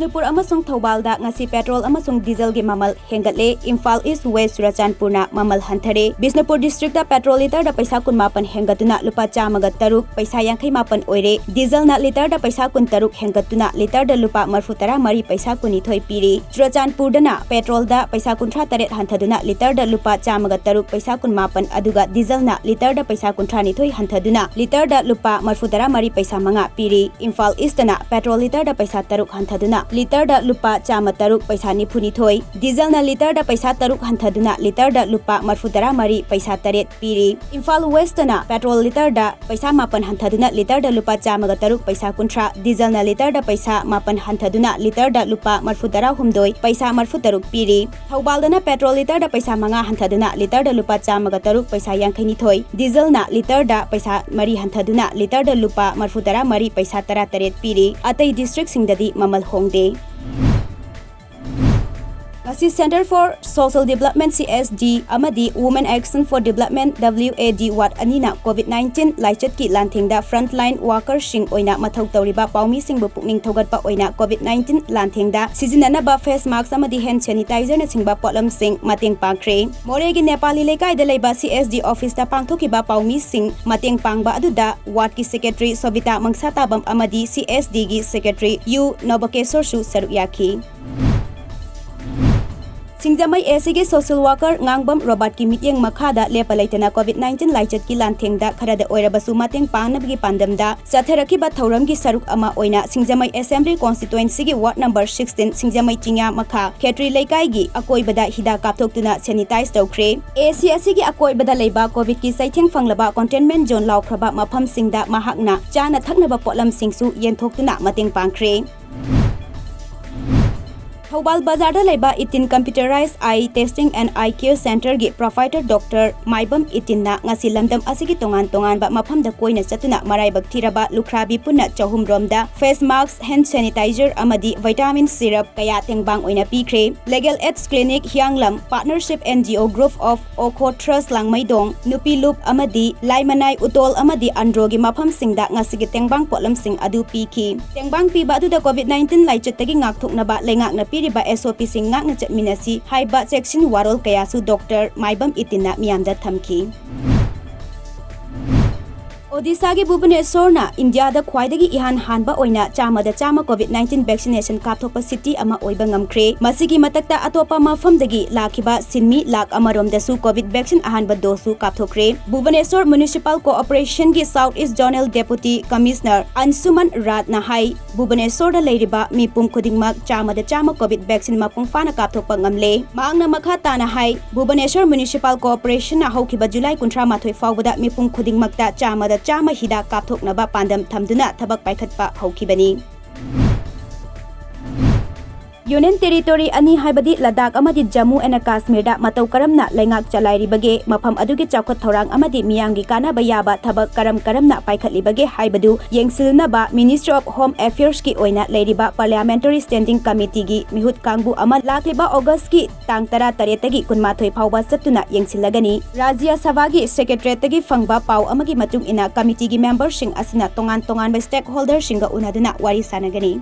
Bisnupur amasung Thaubalda ngasi petrol amasung diesel gi mamal hengatle. Imphal East West Churachandpurna mamal hanthare. Bisnupur district da petrol liter da paisa 18 hengatuna lupa 103 paisa 58 oire. Diesel na liter da paisa 13 hengatuna liter da lupa 43 paisa 12 piri. Churachandpur dana petrol da paisa 38 hanthaduna liter da lupa 103 paisa 18 aduga diesel na liter da paisa 32 hanthaduna liter da lupa 43 paisa 5 piri. Imphal East dana petrol liter da paisa 3 hanthaduna liter da lupa 103 paisa 92. Diesel na liter da paisa 3 hanthaduna liter da lupa 43 paisa 3 piri. Imphal West dana petrol liter da paisa 4 hanthaduna liter da lupa 103 paisa 13. Diesel na liter da paisa 4 hanthaduna liter da lupa 42 paisa 43 piri. Thaubal dana petrol liter da paisa 5 hanthaduna liter da lupa 103 paisa 52. Diesel na liter da paisa 4 hanthaduna liter da lupa 43 paisa 13 piri. Atai district singdadi mamal hongde. Ngasi Center for Social Development CSD amadi Women Action for Development WAD Wat anina COVID-19 laichet ki lanthingda frontline workers sing oina mathau tawriba paumi singbu pukning thogatpa oina COVID-19 lanthingda sizinanaba face mask amadi hand sanitizer na singba potlam sing mateng pangkre. Moregi Nepali lekai da leiba CSD office da pangthokiba paumi sing mateng pangba aduda Wat ki secretary Sobita Mangsatabam amadi CSD gi secretary U Nobakesor su saruyaki. Singjamai ACG social worker ngangbam Robert ki mityeng makhada lepalaitana COVID-19 laichet ki lanthengda kharada oirabasu mateng pangnabgi pandamda satharakiba thauram gi saruk ama oina Singjamai Assembly constituency gi ward number 16 Singjamai Chingya makha Khetri leikai gi akoibada hida kapthoktuna sanitize tawkre. ACG gi akoibada leiba COVID ki saitheng fanglaba containment zone laukraba mafam singda mahakna chana thaknaba potlam singsu yenthokuna mateng pangkre. Thaubal Bazar da leiba 18 computerized eye testing and eye care center gi provider Dr. Maibam Itinna ngasi lamdam asigi tongan ba mafam da koina chatuna maraibak thiraba lukhrabi punna chahum romda face mask hand sanitizer amadi vitamin syrup kaya tengbang oina pikre. Legal Aids Clinic Hyanglam Partnership NGO Group of Oko Trust Langmaidong Nupi Loop amadi Laimanai Utol amadi Andro gi mafam singda ngasigi tengbang potlam sing adu piki. Tengbang piba adu da COVID-19 laichetagi ngakthokna ba lengak na ba SOP sing ngak na chatminasi haiba section warol kayasu Dr. Maibam Itinna miyamda thamki. Odisha gi Bhubaneswar na India da khwaidagi ihan hanba oina chama COVID-19 vaccination kapthokpa city ama oiba ngamkre. Masigi matakta atopa mafamdagi lakhiba sinmi lak amarom dasu COVID vaccine ahanba dosu kapthokre. Bhubaneswar Municipal Corporation gi South East Zonal Deputy Commissioner Ansuman Ratna hai Bhubaneswar da leiriba mipum khudingmak chama COVID vaccine mapung fana kapthokpa ngamle. Maangna makha tana hai Bhubaneswar Municipal Corporation na haukiba July 18 faubada mipum khudingmakta chama hida kapthoknaba pandam thamduna thabak paikhatpa haukibani. Union Territory ani haibadi Ladakh amadi Jammu and Kashmir da matau karamna lengak chalairibage mafam adugi chawkhat thorang amadi miyangi kanaba yaba thabak karamna paikhatlibage haibadu yengsilnaba Ministry of Home Affairs ki oina leiriba Parliamentary Standing Committee gi mihut kangbu ama lakliba August ki tang 13 tagi 18 phawba chatuna yengsilagani. Rajya Sabha gi Secretariat tagi fangba pau amagi matung ina committee gi members sing asina tongan ba stakeholders singa unaduna wari sanagani.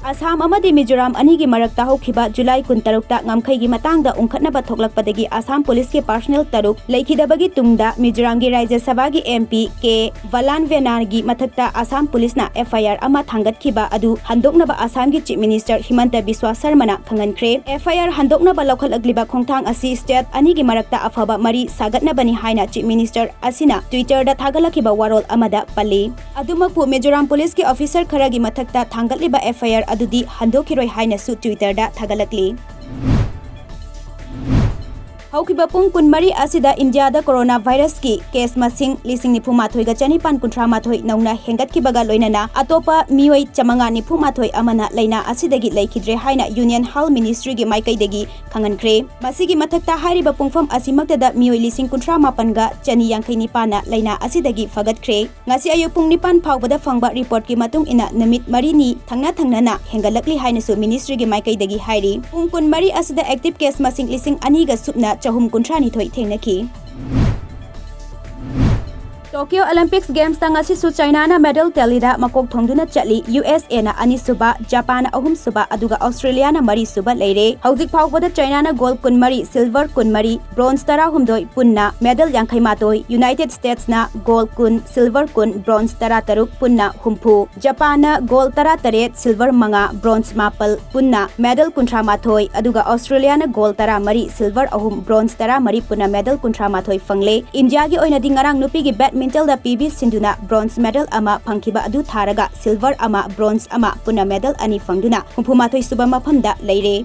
Assam amadi Mizoram anigi marakta hokhiba July 16 ta ngamkhai gi matangda ungkhatnaba thoklakpadagi Assam Police ke personnel taruk leikhidabagi tungda Mizoram gi Rajya Sabha gi MP ke Valanvenar gi mathakta Assam Police na FIR ama thangatkhiba adu handoknaba Assam gi Chief Minister Himanta Biswa Sarma na khangankre. FIR handoknaba lokhalagliba khongthang asi state anigi marakta afaba mari sagatnabani haina Chief Minister asina Twitter da thagalakhiba warol amada pali. Adumapu Mizoram Police ke officer kharagi mathakta thangatliba FIR adudi handokiroi haina su Twitter da thagalakli. Haukiba pung kunmari asida India da coronavirus ki case masing lising ni phumathoi ga chanipan kunthra mathoi nauna hengat ki baga loinana atopa mioi chamanga ni phumathoi amana leina asidagi leikhidre haina Union Health Ministry gi maikai degi khangankre. Masigi mathakta hairiba pungfam asimakta da mioi lising kunthra mapan ga chani yangkai ni pana leina asidagi fagatkre. Ngasi ayu pung nipan phawbada fangba report ki matung ina namit mari ni thangna na hengalakli haina su ministry gi maikai degi hairi. Pung kunmari asida active case masing lising ani ga supna chahum kunthra ni thoi thengnaki. Tokyo Olympics Games tang asisu China na medal tally da makok thongduna chatli USA na anisuba Japan na ahum suba aduga Australia na mari suba leire hauzik phawbada China na gold kunmari silver kunmari bronze tara humdoi punna medal yankhai matoi United States na gold kun silver kun bronze tara taruk punna humpu Japan na gold tara taret silver manga bronze mapal punna medal kuntra mathoi aduga Australia na gold tara mari silver ahum bronze tara mari punna medal kuntra mathoi fangle India gi oina dingarang nupi gi badminton da PV Sinduna bronze medal ama phangkiba adu tharaga silver ama bronze ama punna medal ani fangduna humpumathoi suba mafamda leire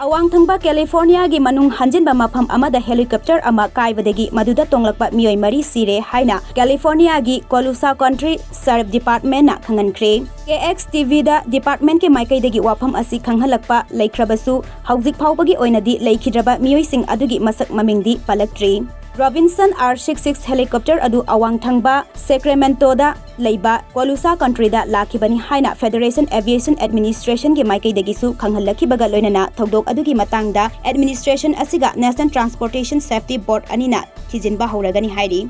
Awang thangba California gi manung hanjinba mafam amada helicopter ama kaibadagi maduda tonglakpa mioi mari sire haina California gi Colusa Country Sheriff Department na khangankre KXTV da department ke maikai dagi wafam asi khanghalakpa laikrabasu hauzik phawbagi oinadi laikhidraba mioi sing adugi masak mamingdi palaktri Robinson R66 helicopter adu awang thangba Sacramento da leiba Colusa country da lakibani haina Federation Aviation Administration ge maikai dagisu khanghallakibaga loinana thogdok adugi matangda administration asiga National Transportation Safety Board anina thijinba hauragani hairi